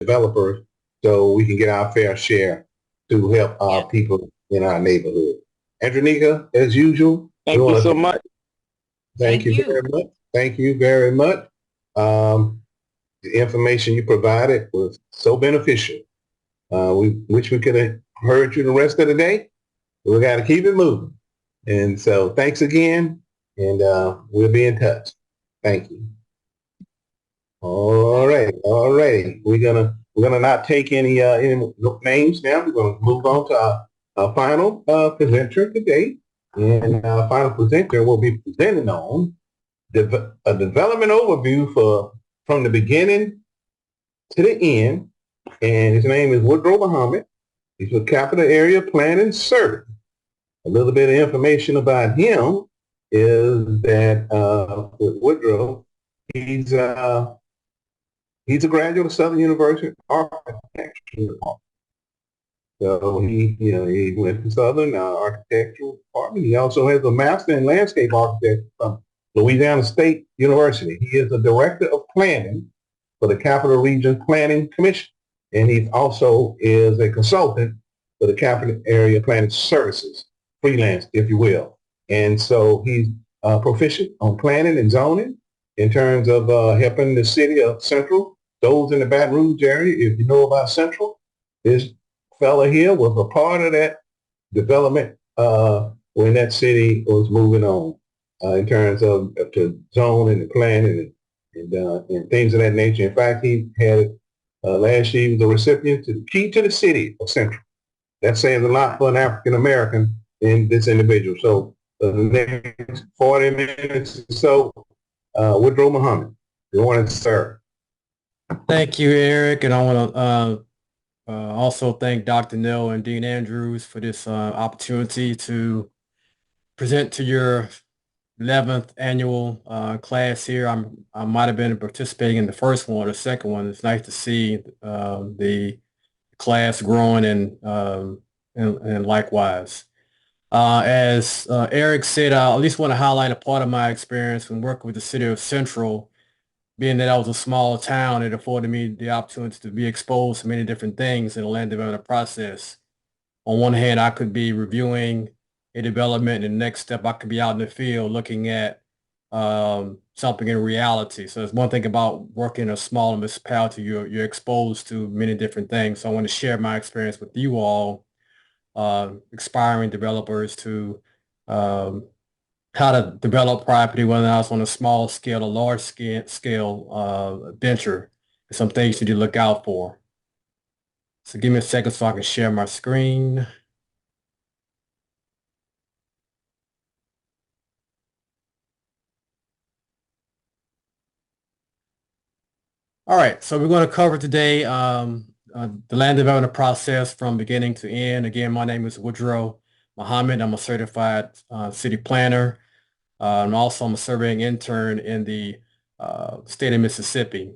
developers so we can get our fair share to help our people in our neighborhood. Andronika, as usual, we Thank you want so to much. thank Thank you you. very much. Thank you very much. The information you provided was so beneficial. We wish we could have heard you the rest of the day. We got to keep it moving. And so thanks again, and we'll be in touch. Thank you. All right, all right. We're gonna not take any names now. We're gonna move on to our final presenter today, and our final presenter will be presenting on a development overview for from the beginning to the end. And his name is Woodrow Muhammad. He's with Capital Area Planning Service. A little bit of information about him is that with Woodrow, he's uh, he's a graduate of Southern University Architecture. So he went to Southern Architectural Department. He also has a master in landscape architecture from Louisiana State University. He is the director of planning for the Capital Region Planning Commission, and he also is a consultant for the Capital Area Planning Services, freelance, if you will. And so he's proficient on planning and zoning in terms of helping the city of Central, those in the Baton Rouge area. If you know about Central, this fella here was a part of that development when that city was moving on in terms of to zoning and planning and things of that nature. In fact, he had last year he was the recipient to the key to the city of Central. That says a lot for an African American in this individual. So the next 40 minutes or so, Woodrow Muhammad. Good morning, sir. Thank you, Eric, and I want to also thank Dr. Neal and Dean Andrews for this opportunity to present to your 11th annual class here. I might have been participating in the first one or the second one. It's nice to see the class growing and likewise. As Eric said, I at least want to highlight a part of my experience when working with the city of Central. Being that I was a small town, it afforded me the opportunity to be exposed to many different things in the land development process. On one hand, I could be reviewing a development, and the next step, I could be out in the field looking at something in reality. So there's one thing about working in a small municipality, you're exposed to many different things. So I want to share my experience with you all, aspiring developers to how to develop property, whether it's on a small scale or large scale venture, and some things you need to look out for. So give me a second so I can share my screen. All right, so we're going to cover today the land development process from beginning to end. Again, my name is Woodrow Muhammad. I'm a certified city planner. And also I'm a surveying intern in the state of Mississippi.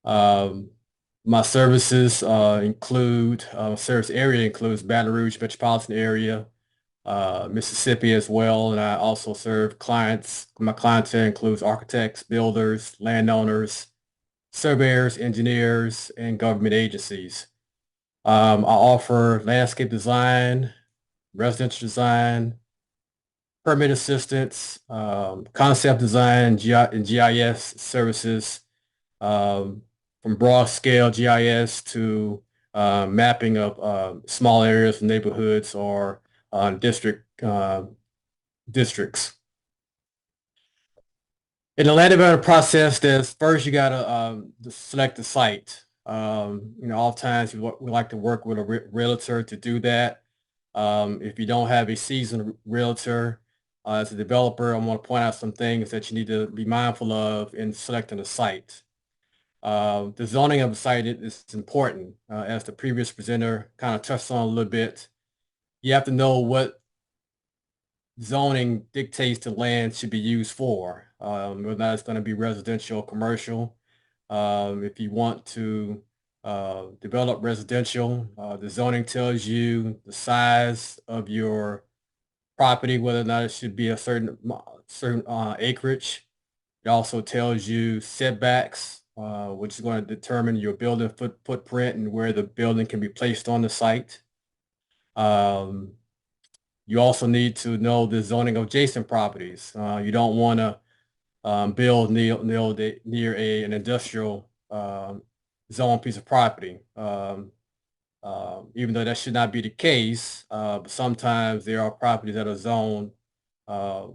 My services service area includes Baton Rouge metropolitan area, Mississippi as well. And I also serve clients. My clientele includes architects, builders, landowners, surveyors, engineers, and government agencies. I offer landscape design, residential design, permit assistance, concept design, and GIS services, from broad scale GIS to mapping of small areas, neighborhoods, or districts. In the land development process, there's first you gotta select the site. Oftentimes we like to work with a realtor to do that. If you don't have a seasoned realtor, as a developer, I want to point out some things that you need to be mindful of in selecting a site. The zoning of the site is important. As the previous presenter kind of touched on a little bit, you have to know what zoning dictates the land should be used for, whether or not it's going to be residential or commercial. If you want to develop residential, the zoning tells you the size of your property, whether or not it should be a certain acreage. It also tells you setbacks which is going to determine your building footprint and where the building can be placed on the site. You also need to know the zoning of adjacent properties. You don't want to build near an industrial zone piece of property. Even though that should not be the case, but sometimes there are properties that are zoned um,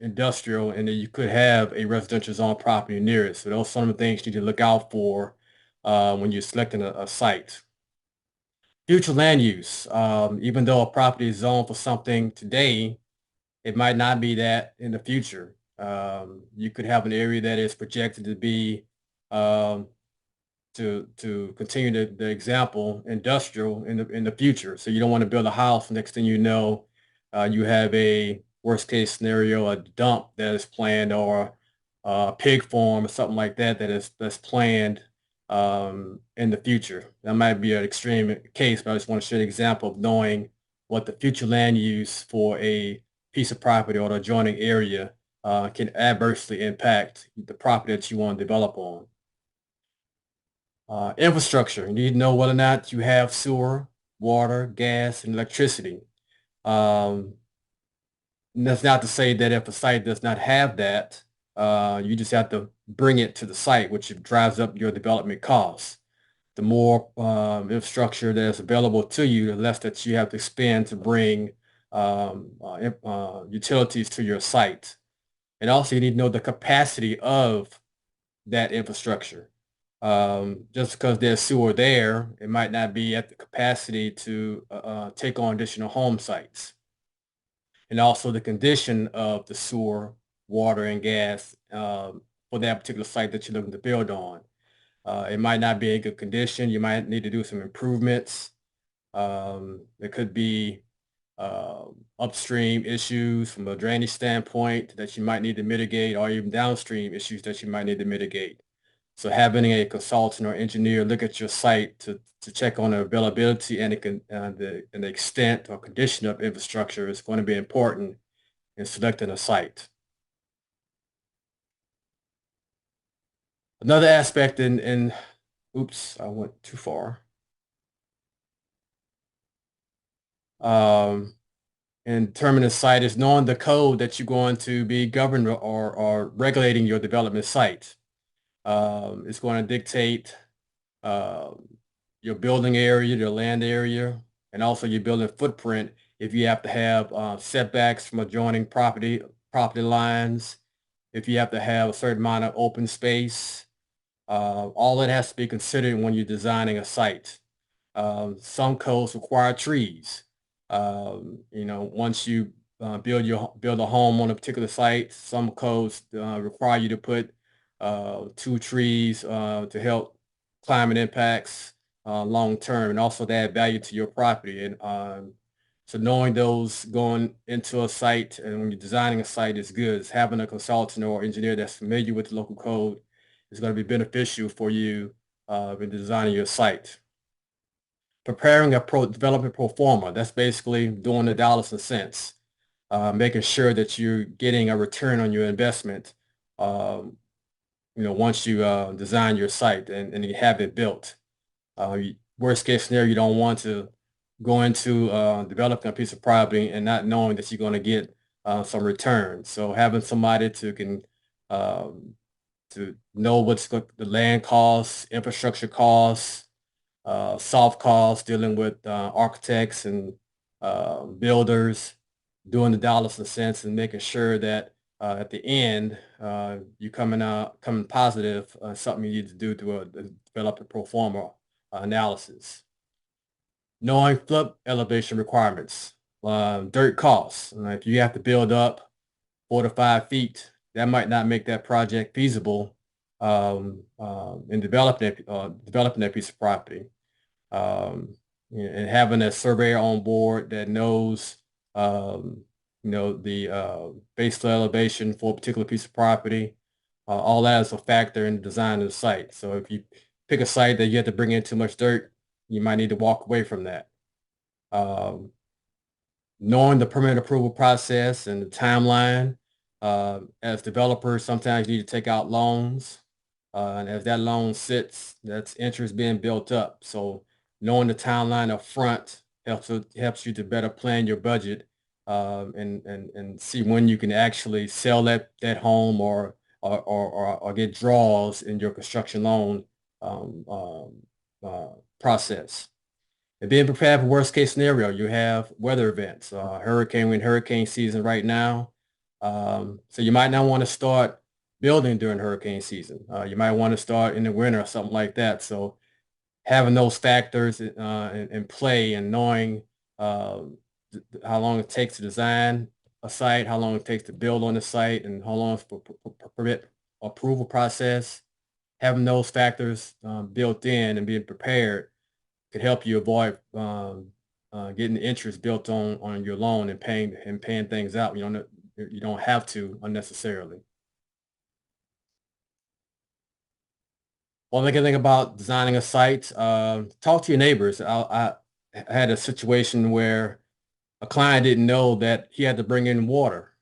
industrial, and then you could have a residential zone property near it. So those are some of the things you need to look out for when you're selecting a site. Future land use. Even though a property is zoned for something today, it might not be that in the future. You could have an area that is projected to be um, to continue the example, industrial in the future. So you don't want to build a house. Next thing you know, you have a worst case scenario, a dump that is planned, or a pig farm or something like that that's planned in the future. That might be an extreme case, but I just want to show you an example of knowing what the future land use for a piece of property or the adjoining area can adversely impact the property that you want to develop on. Infrastructure. You need to know whether or not you have sewer, water, gas, and electricity. Um, and that's not to say that if a site does not have that, you just have to bring it to the site, which drives up your development costs. The more infrastructure that's available to you, the less that you have to spend to bring utilities to your site. And also, you need to know the capacity of that infrastructure. Just because there's sewer there, it might not be at the capacity to take on additional home sites. And also the condition of the sewer, water, and gas for that particular site that you're looking to build on. It might not be in good condition. You might need to do some improvements. There could be upstream issues from a drainage standpoint that you might need to mitigate, or even downstream issues that you might need to mitigate. So having a consultant or engineer look at your site to check on the availability and the extent or condition of infrastructure is going to be important in selecting a site. Another aspect oops, I went too far. In determining the site is knowing the code that you're going to be governing or regulating your development site. It's going to dictate uh, your building area, your land area, and also your building footprint. If you have to have setbacks from adjoining property lines, if you have to have a certain amount of open space, all that has to be considered when you're designing a site. Some codes require trees. Once you build a home on a particular site, some codes require you to put 2 trees to help climate impacts long term, and also to add value to your property. And so knowing those going into a site and when you're designing a site is good. It's having a consultant or engineer that's familiar with the local code is going to be beneficial for you in designing your site. Preparing a development pro forma, that's basically doing the dollars and cents, making sure that you're getting a return on your investment, once you design your site and you have it built. Worst case scenario, you don't want to go into developing a piece of property and not knowing that you're going to get some return. So having somebody to know what's the land costs, infrastructure costs, soft costs, dealing with architects and builders, doing the dollars and cents, and making sure that at the end you coming positive, something you need to do to develop a pro forma analysis. Knowing flood elevation requirements, dirt costs. If you have to build up 4 to 5 feet, that might not make that project feasible in developing that piece of property. And having a surveyor on board that knows, the base flood elevation for a particular piece of property, all that is a factor in the design of the site. So if you pick a site that you have to bring in too much dirt, you might need to walk away from that. Knowing the permit approval process and the timeline, as developers, sometimes you need to take out loans. And as that loan sits, that's interest being built up. So knowing the timeline up front helps you to better plan your budget, and see when you can actually sell that home, or get draws in your construction loan um, um, process. And being prepared for worst case scenario, you have weather events, we're in hurricane season right now. So you might not want to start building during hurricane season. You might want to start in the winter or something like that. So having those factors in play, and knowing how long it takes to design a site, how long it takes to build on the site, and how long for permit approval process, having those factors built in and being prepared could help you avoid getting interest built on your loan, and paying things out. You don't have to unnecessarily. One thing about designing a site, talk to your neighbors. I had a situation where a client didn't know that he had to bring in water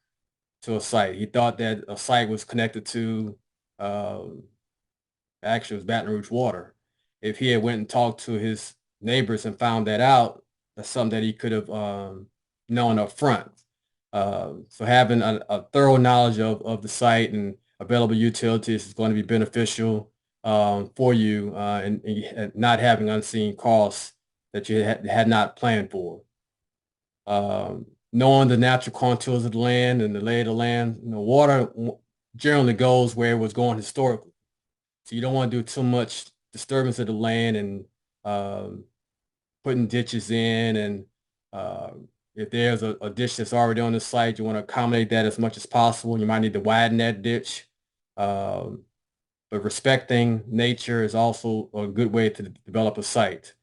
to a site. He thought that a site was connected to, actually it was Baton Rouge Water. If he had went and talked to his neighbors and found that out, that's something that he could have known up front. So having a thorough knowledge of the site and available utilities is going to be beneficial for you, and not having unseen costs that you had not planned for. Knowing the natural contours of the land and the lay of the land, water generally goes where it was going historically. So you don't want to do too much disturbance of the land, and um, putting ditches in, and uh, if there's a ditch that's already on the site, you want to accommodate that as much as possible. You might need to widen that ditch. Um, but respecting nature is also a good way to develop a site.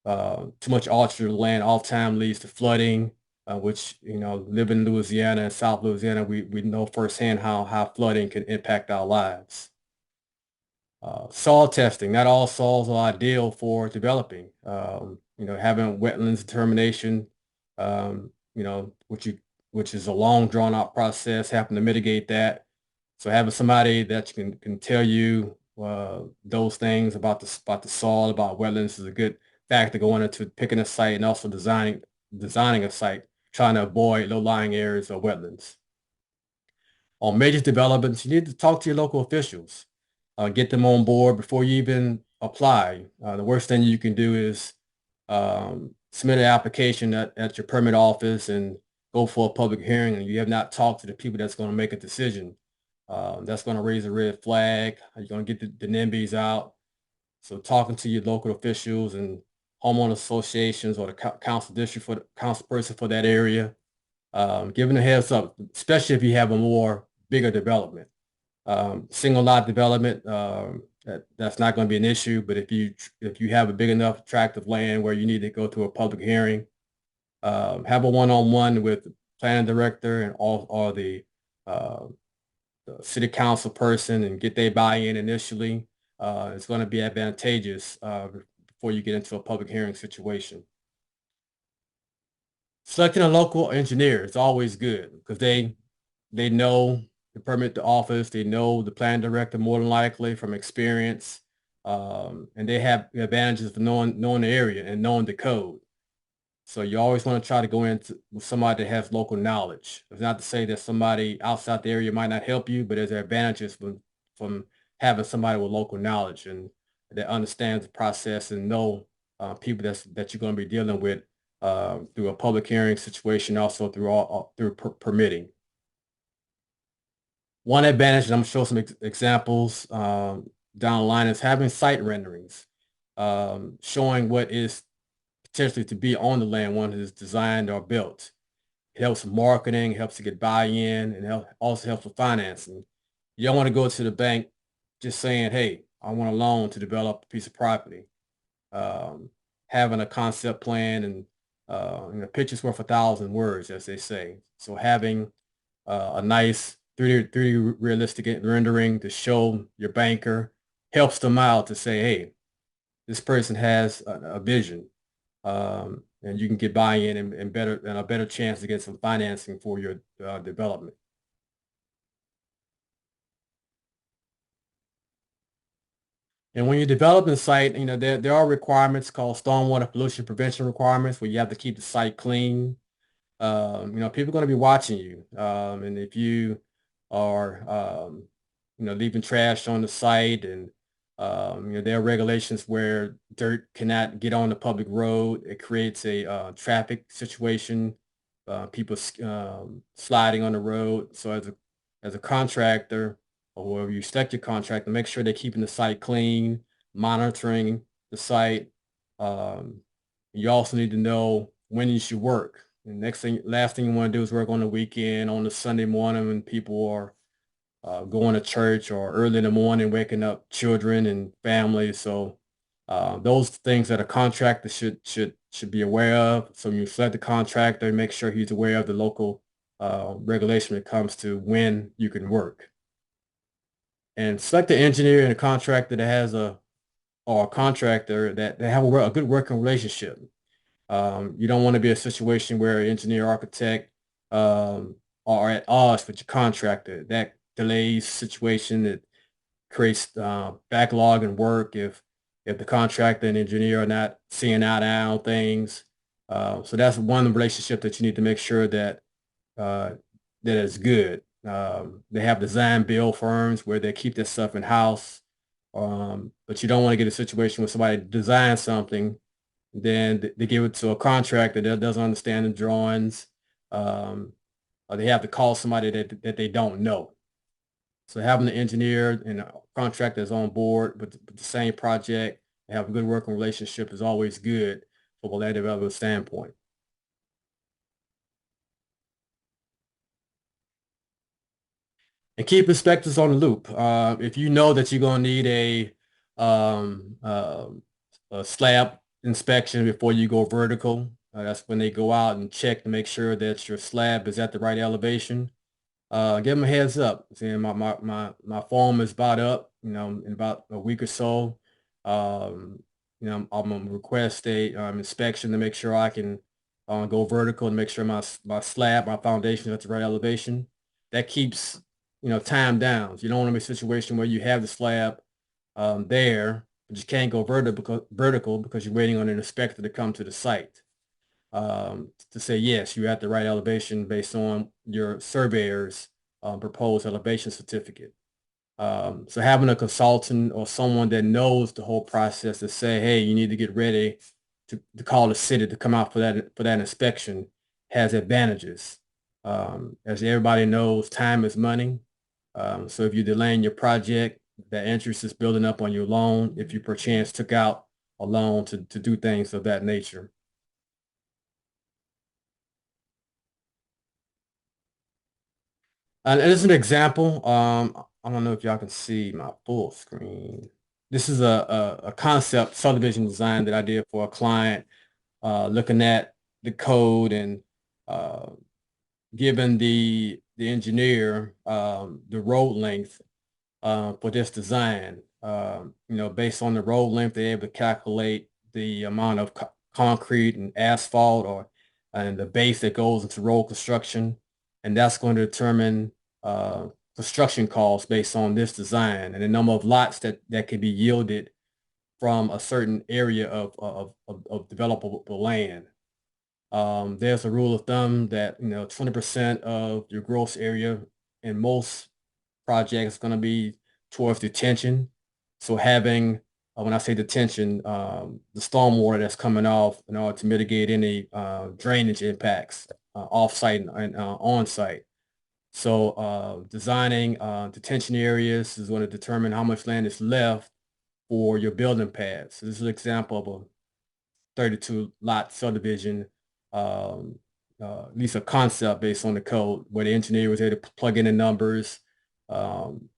Too much altered land all the time leads to flooding, which, living in Louisiana and South Louisiana, we know firsthand how flooding can impact our lives. Soil testing, not all soils are ideal for developing. Having wetlands determination, which is a long drawn out process, having to mitigate that. So having somebody that can tell you those things about the soil, about wetlands, is a good factor going into picking a site, and also designing a site, trying to avoid low-lying areas or wetlands. On major developments, you need to talk to your local officials, get them on board before you even apply. The worst thing you can do is submit an application at your permit office and go for a public hearing, and you have not talked to the people that's going to make a decision. That's going to raise a red flag. You're going to get the NIMBYs out. So talking to your local officials and homeowner associations, or the council person for that area, giving a heads up, especially if you have a more bigger development. Single lot development, that's not going to be an issue. But if you have a big enough tract of land where you need to go to a public hearing, have a one-on-one with the planning director and all, or the city council person, and get their buy-in initially. It's going to be advantageous before you get into a public hearing situation. Selecting a local engineer is always good, because they know the permit, the office, they know the plan director more than likely from experience, and they have the advantages of knowing the area and knowing the code. So you always want to try to go into with somebody that has local knowledge. It's not to say that somebody outside the area might not help you, but there's advantages from having somebody with local knowledge and that understands the process and know people that you're going to be dealing with through a public hearing situation, also through permitting. One advantage, and I'm going to show some examples down the line, is having site renderings, showing what is potentially to be on the land when it is designed or built. It helps with marketing, helps to get buy-in, and also helps with financing. You don't want to go to the bank just saying, hey, I want a loan to develop a piece of property. Having a concept plan and picture's worth 1,000 words, as they say. So having a nice 3D realistic rendering to show your banker helps them out to say, hey, this person has a vision, and you can get buy-in and a better chance to get some financing for your development. And when you're developing a site, you know, there are requirements called stormwater pollution prevention requirements where you have to keep the site clean. You know, people are going to be watching you. And if you are, you know, leaving trash on the site and, you know, there are regulations where dirt cannot get on the public road. It creates a traffic situation, people sliding on the road. So as a contractor or whoever you select your contractor, make sure they're keeping the site clean, monitoring the site. Um, you also need to know when you should work. And last thing you want to do is work on the weekend, on the Sunday morning when people are going to church, or early in the morning, waking up children and families. So those things that a contractor should be aware of. So when you select the contractor, make sure he's aware of the local regulation when it comes to when you can work. And select the engineer and a contractor that has or a contractor that have a good working relationship. You don't want to be a situation where an engineer architect are at odds with your contractor. That delays situation, that creates backlog in work if the contractor and engineer are not seeing eye to eye on things. So that's one relationship that you need to make sure that that is good. They have design build firms where they keep this stuff in house, but you don't want to get a situation where somebody designs something, then they give it to a contractor that doesn't understand the drawings, um, or they have to call somebody that they don't know. So having the engineer and the contractors on board with the same project, and have a good working relationship is always good from a land development standpoint. And keep inspectors on the loop. If you know that you're going to need um, uh, a slab inspection before you go vertical, that's when they go out and check to make sure that your slab is at the right elevation. Give them a heads up. Saying my foam is about up, you know, in about a week or so. Um, you know, I'm gonna request a inspection to make sure I can go vertical and make sure my slab, my foundation is at the right elevation. That keeps, you know, time down. You don't want to be in a situation where you have the slab there, but you can't go vertical because you're waiting on an inspector to come to the site to say, yes, you're at the right elevation based on your surveyor's proposed elevation certificate. So having a consultant or someone that knows the whole process to say, hey, you need to get ready to call the city to come out for that inspection has advantages. As everybody knows, time is money. So if you're delaying your project, that interest is building up on your loan if you perchance took out a loan to do things of that nature. And as an example, I don't know if y'all can see my full screen. This is a concept subdivision design that I did for a client, looking at the code and uh, giving the engineer the road length for this design. You know, based on the road length, they're able to calculate the amount of concrete and asphalt and the base that goes into road construction, and that's going to determine uh, construction costs based on this design and the number of lots that can be yielded from a certain area of developable land. There's a rule of thumb that, you know, 20% of your gross area in most projects is going to be towards detention. So having, when I say detention, the stormwater that's coming off in order to mitigate any drainage impacts off-site and on-site. So designing detention areas is going to determine how much land is left for your building pads. So this is an example of a 32 lot subdivision, um, at least a concept based on the code where the engineer was able to plug in the numbers, um,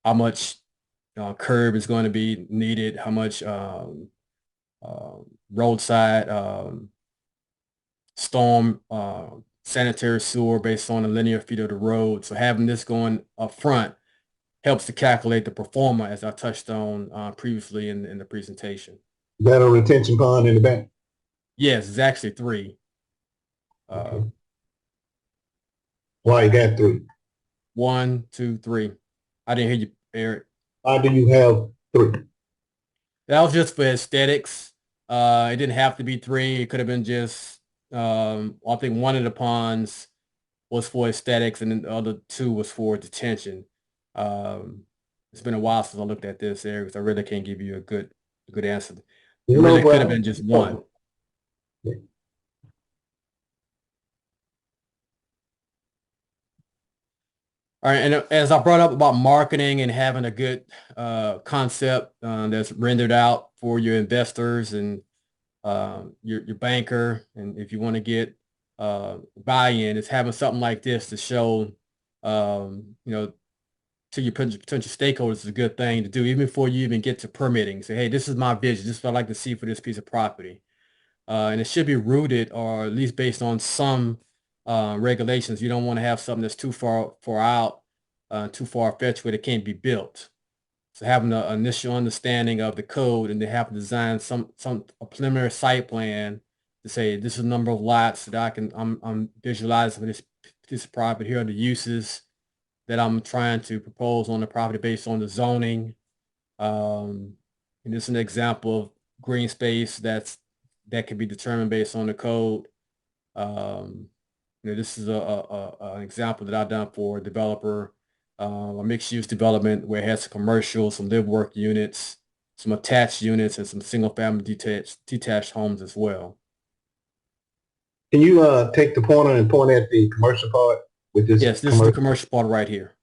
how much curb is going to be needed, how much uh, roadside storm sanitary sewer based on the linear feet of the road. So having this going up front helps to calculate the performer, as I touched on previously in the presentation. Is that a retention pond in the back? Yes, it's actually three. Okay. Why you got three? 1, 2, 3. I didn't hear you, Eric. Why do you have three? That was just for aesthetics. It didn't have to be three. It could have been just, I think one of the ponds was for aesthetics and then the other two was for detention. Um, it's been a while since I looked at this area because I really can't give you a good answer. It You know, really could have but been just one. All right, and as I brought up about marketing and having a good concept that's rendered out for your investors and your banker, and if you want to get buy-in, is having something like this to show, you know, to your potential stakeholders is a good thing to do, even before you even get to permitting. Say, hey, this is my vision. This is what I'd like to see for this piece of property. And it should be rooted or at least based on some regulations. You don't want to have something that's too far out, too far-fetched where it can't be built. So having an initial understanding of the code and they have to design a preliminary site plan to say this is the number of lots that I'm visualizing for this property. Here are the uses that I'm trying to propose on the property based on the zoning. And this is an example of green space that can be determined based on the code. This is an example that I've done for a developer, a mixed-use development where it has some commercial, some live work units, some attached units, and some single-family detached homes as well. can you take the pointer and point at the commercial part with this Yes, this is the commercial? commercial part right here.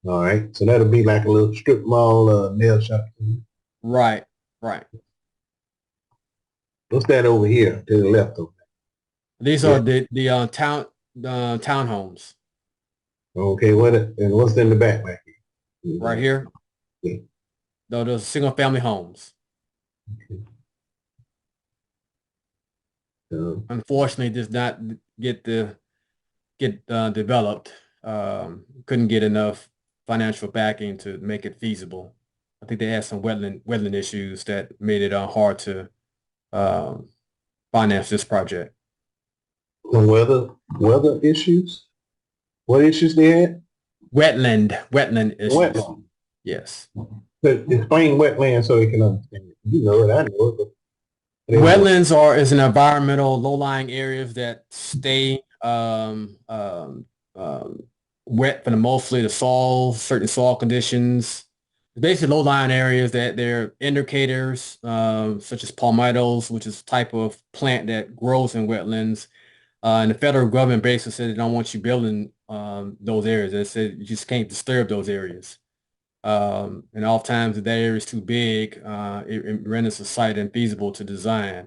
All right, so that'll be like a little strip mall nail shop. Right, right. What's that over here to the left of These are it? the townhomes Okay, and what's in the back right here? here. Yeah. Those single-family homes. Unfortunately, does not get developed. Couldn't get enough financial backing to make it feasible. I think they had some wetland issues that made it hard to um, finance this project. Some weather issues? What issues they had? Wetland issues. Wetland. Yes. Explain wetland so they can understand it. You know it, I know it, but Wetlands is an environmental low-lying areas that stay wet for the mostly the soil, certain soil conditions. Basically, low-lying areas that they're indicators, such as palmettos, which is a type of plant that grows in wetlands. And the federal government basically said they don't want you building those areas. They said you just can't disturb those areas. And oftentimes, if that area is too big, it renders the site infeasible to design.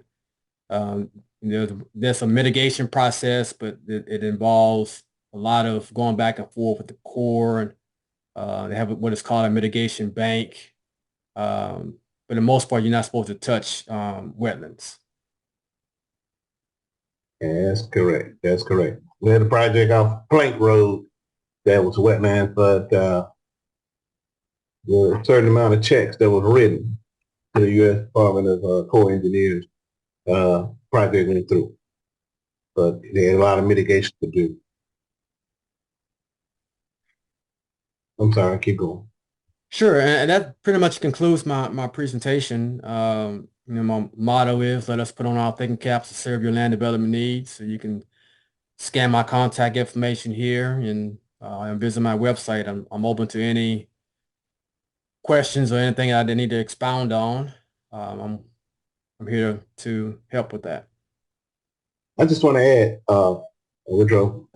Um, there's a mitigation process, but it involves a lot of going back and forth with the Corps. And they have what is called a mitigation bank. But for the most part, you're not supposed to touch wetlands. yeah, that's correct. That's correct. We had a project off Plank Road that was wetland, but there were a certain amount of checks that was written to the U.S. Department of Corps Engineers. Project went through, but they had a lot of mitigation to do. I'm sorry, keep going. Sure, and that pretty much concludes my presentation. My motto is let us put on our thinking caps to serve your land development needs. So you can scan my contact information here and visit my website. I'm open to any questions or anything I need to expound on. I'm here to help with that. I just want to add, Woodrow,